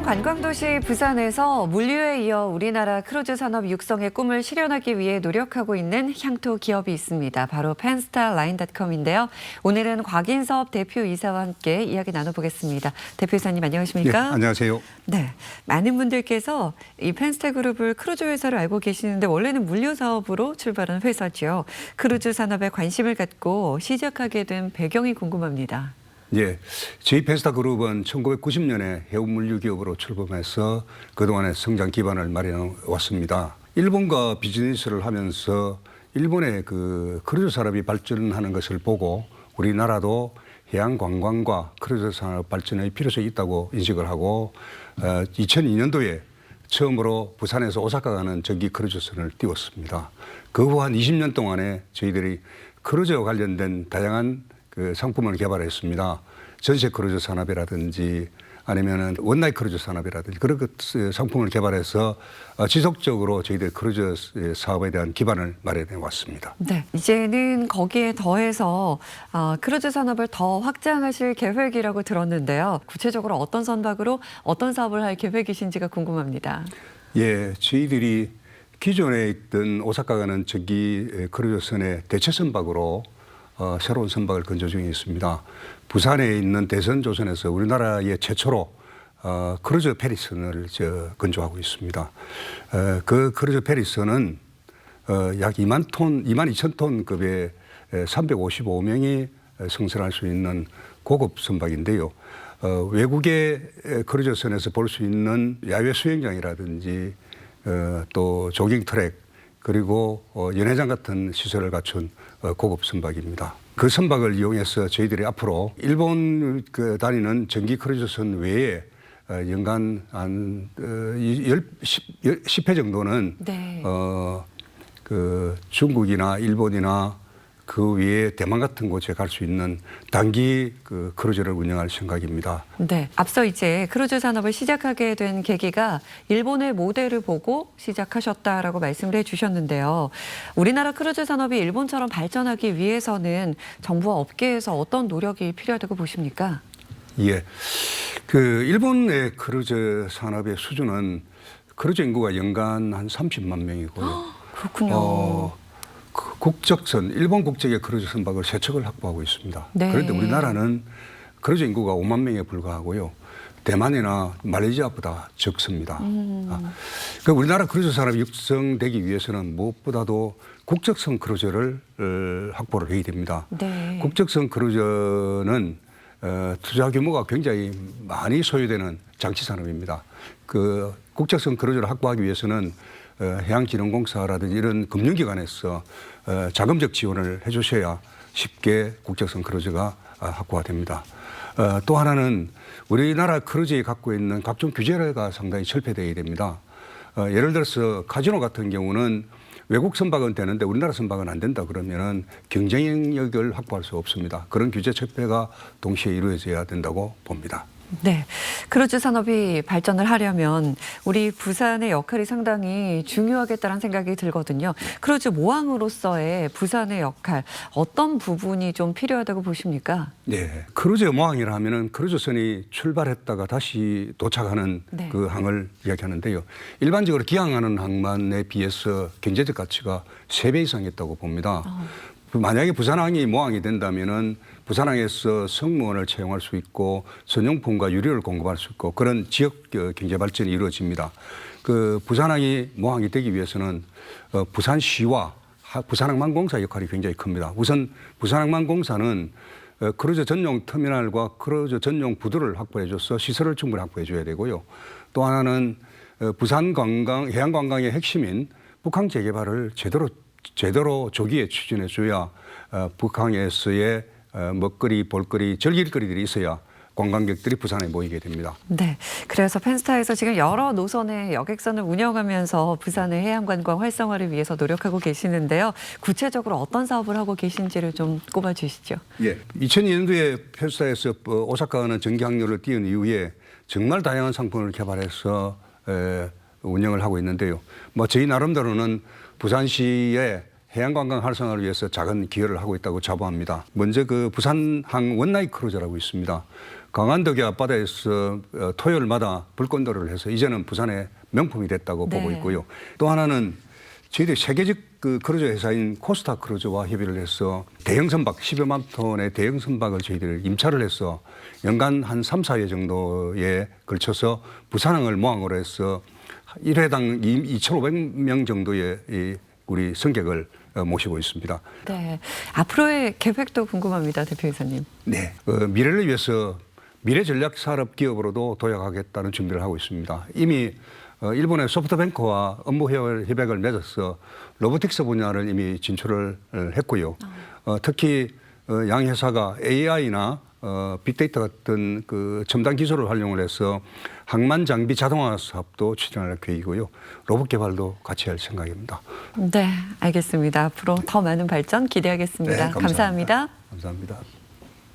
관광도시 부산에서 물류에 이어 우리나라 크루즈 산업 육성의 꿈을 실현하기 위해 노력하고 있는 향토 기업이 있습니다. 바로 펜스타라인닷컴인데요. 오늘은 곽인섭 대표이사와 함께 이야기 나눠보겠습니다. 대표이사님 안녕하십니까? 네, 안녕하세요. 네, 많은 분들께서 이 펜스타그룹을 크루즈 회사로 알고 계시는데 원래는 물류 사업으로 출발한 회사죠. 크루즈 산업에 관심을 갖고 시작하게 된 배경이 궁금합니다. 예, 저희 펜스타그룹은 1990년에 해운물류 기업으로 출범해서 그동안의 성장 기반을 마련해 왔습니다. 일본과 비즈니스를 하면서 일본의 그 크루즈 산업이 발전하는 것을 보고 우리나라도 해양 관광과 크루즈 산업 발전의 필요성이 있다고 인식을 하고 2002년도에 처음으로 부산에서 오사카 가는 전기 크루즈선을 띄웠습니다. 그 후 한 20년 동안에 저희들이 크루즈와 관련된 다양한 그 상품을 개발했습니다. 전세 크루즈 산업이라든지 아니면은 원나잇 크루즈 산업이라든지 그런 상품을 개발해서 지속적으로 저희들 크루즈 사업에 대한 기반을 마련해 왔습니다. 네, 이제는 거기에 더해서 크루즈 산업을 더 확장하실 계획이라고 들었는데요. 구체적으로 어떤 선박으로 어떤 사업을 할 계획이신지가 궁금합니다. 예, 저희들이 기존에 있던 오사카 가는 전기 크루즈선의 대체 선박으로 새로운 선박을 건조 중에 있습니다. 부산에 있는 대선조선에서 우리나라의 최초로 크루즈 페리선을 건조하고 있습니다. 그 크루즈 페리선은 약 2만 2천 톤급의 355명이 승선할 수 있는 고급 선박인데요. 외국의 크루즈선에서 볼 수 있는 야외 수영장이라든지 또 조깅 트랙 그리고 연회장 같은 시설을 갖춘 고급 선박입니다. 그 선박을 이용해서 저희들이 앞으로 일본 다니는 전기 크루즈선 외에 연간 한 10회 정도는 네. 그 중국이나 일본이나 그 외에 대만 같은 곳에 갈 수 있는 단기 그 크루즈를 운영할 생각입니다. 네, 앞서 이제 크루즈 산업을 시작하게 된 계기가 일본의 모델을 보고 시작하셨다라고 말씀을 해주셨는데요. 우리나라 크루즈 산업이 일본처럼 발전하기 위해서는 정부와 업계에서 어떤 노력이 필요하다고 보십니까? 예, 그 일본의 크루즈 산업의 수준은 크루즈 인구가 연간 한 30만 명이고요. 그렇군요. 국적선, 일본 국적의 크루즈 선박을 3척을 확보하고 있습니다. 네. 그런데 우리나라는 크루즈 인구가 5만 명에 불과하고요. 대만이나 말레이시아보다 적습니다. 그러니까 우리나라 크루즈 산업이 육성되기 위해서는 무엇보다도 국적선 크루즈를 확보를 해야 됩니다. 네. 국적선 크루즈는 투자 규모가 굉장히 많이 소요되는 장치 산업입니다. 그 국적선 크루즈를 확보하기 위해서는 해양진흥공사라든지 이런 금융기관에서 자금적 지원을 해 주셔야 쉽게 국적선 크루즈가 확보가 됩니다. 또 하나는 우리나라 크루즈에 갖고 있는 각종 규제가 상당히 철폐되어야 됩니다. 예를 들어서 카지노 같은 경우는 외국 선박은 되는데 우리나라 선박은 안 된다 그러면은 경쟁력을 확보할 수 없습니다. 그런 규제 철폐가 동시에 이루어져야 된다고 봅니다. 네, 크루즈 산업이 발전을 하려면 우리 부산의 역할이 상당히 중요하겠다는 생각이 들거든요. 크루즈 모항으로서의 부산의 역할, 어떤 부분이 좀 필요하다고 보십니까? 네, 크루즈 모항이라 하면은 크루즈선이 출발했다가 다시 도착하는 네. 그 항을 이야기하는데요. 일반적으로 기항하는 항만에 비해서 경제적 가치가 3배 이상 있다고 봅니다. 만약에 부산항이 모항이 된다면은 부산항에서 승무원을 채용할 수 있고 전용품과 유료를 공급할 수 있고 그런 지역 경제 발전이 이루어집니다. 그 부산항이 모항이 되기 위해서는 부산시와 부산항만공사 역할이 굉장히 큽니다. 우선 부산항만공사는 크루즈 전용 터미널과 크루즈 전용 부두를 확보해줘서 시설을 충분히 확보해줘야 되고요. 또 하나는 부산 관광, 해양 관광의 핵심인 북항 재개발을 제대로 조기에 추진해줘야 북항에서의 먹거리, 볼거리, 즐길거리들이 있어야 관광객들이 부산에 모이게 됩니다. 네, 그래서 펜스타에서 지금 여러 노선의 여객선을 운영하면서 부산의 해양관광 활성화를 위해서 노력하고 계시는데요. 구체적으로 어떤 사업을 하고 계신지를 좀 꼽아주시죠. 예, 2002년도에 펜스타에서 오사카는 전기항로를 띄운 이후에 정말 다양한 상품을 개발해서 운영을 하고 있는데요. 뭐 저희 나름대로는 부산시의 해양관광 활성화를 위해서 작은 기여를 하고 있다고 자부합니다. 먼저 그 부산항 원나잇 크루즈라고 있습니다. 강원도계 앞바다에서 토요일마다 불꽃놀이를 해서 이제는 부산의 명품이 됐다고 네. 보고 있고요. 또 하나는 저희들이 세계적 그 크루즈 회사인 코스타 크루즈와 협의를 해서 대형 선박 10여만 톤의 대형 선박을 저희들이 임차를 해서 연간 한 3, 4회 정도에 걸쳐서 부산항을 모항으로 해서 1회당 2,500명 정도의 이 우리 승객을 모시고 있습니다. 네. 앞으로의 계획도 궁금합니다, 대표이사님. 네. 미래를 위해서 미래 전략 산업 기업으로도 도약하겠다는 준비를 하고 있습니다. 이미 일본의 소프트뱅크와 업무 협약을 맺어서 로보틱스 분야를 이미 진출을 했고요. 특히 양 회사가 AI나 빅데이터 같은 그 첨단 기술을 활용을 해서 항만 장비 자동화 사업도 추진할 계획이고요. 로봇 개발도 같이 할 생각입니다. 네, 알겠습니다. 앞으로 더 많은 발전 기대하겠습니다. 네, 감사합니다. 감사합니다.